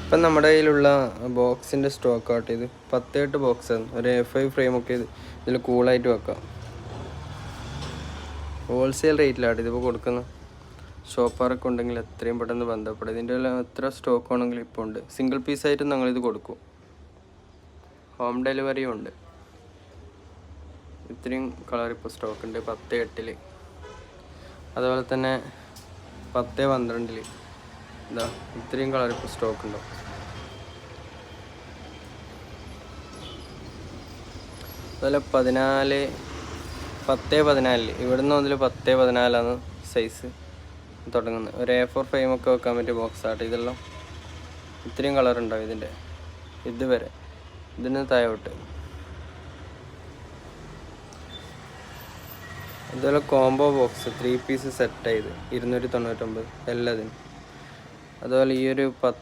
ഇപ്പം നമ്മുടെ കയ്യിലുള്ള ബോക്സിൻ്റെ സ്റ്റോക്ക് ആട്ട് ഇത് 18 ബോക്സാണ്. ഒരു A5 ഫ്രെയിമൊക്കെ ഇതിൽ കൂളായിട്ട് വെക്കാം. ഹോൾസെയിൽ റേറ്റിലാട്ട് ഇതിപ്പോൾ കൊടുക്കുന്നത്. ഷോപ്പാറൊക്കെ ഉണ്ടെങ്കിൽ എത്രയും പെട്ടെന്ന് ബന്ധപ്പെടും. ഇതിൻ്റെ എത്ര സ്റ്റോക്ക് ആണെങ്കിലും ഇപ്പോൾ ഉണ്ട്. സിംഗിൾ പീസായിട്ട് ഞങ്ങളിത് കൊടുക്കും. ഹോം ഡെലിവറിയും ഉണ്ട്. ഇത്രയും കളർ ഇപ്പോൾ സ്റ്റോക്ക് ഉണ്ട് 10-8. അതുപോലെ തന്നെ 10-12 ഇതാ ഇത്രയും കളർ ഇപ്പോൾ സ്റ്റോക്ക് ഉണ്ടോ. അതുപോലെ 10-14 ഇവിടുന്ന് മുതൽ 10-14 സൈസ് തുടങ്ങുന്നത്. ഒരു A4 ഫ്രെയിമൊക്കെ വെക്കാൻ പറ്റിയ ബോക്സ് ആട്ടെ ഇതെല്ലാം. ഇത്രയും കളർ ഉണ്ടാവും ഇതിൻ്റെ ഇതുവരെ. ഇതിന് താഴോട്ട് അതുപോലെ കോംബോ ബോക്സ് 3 പീസ് സെറ്റ് ചെയ്ത് 299 എല്ലാത്തിനും. അതുപോലെ ഈ ഒരു 10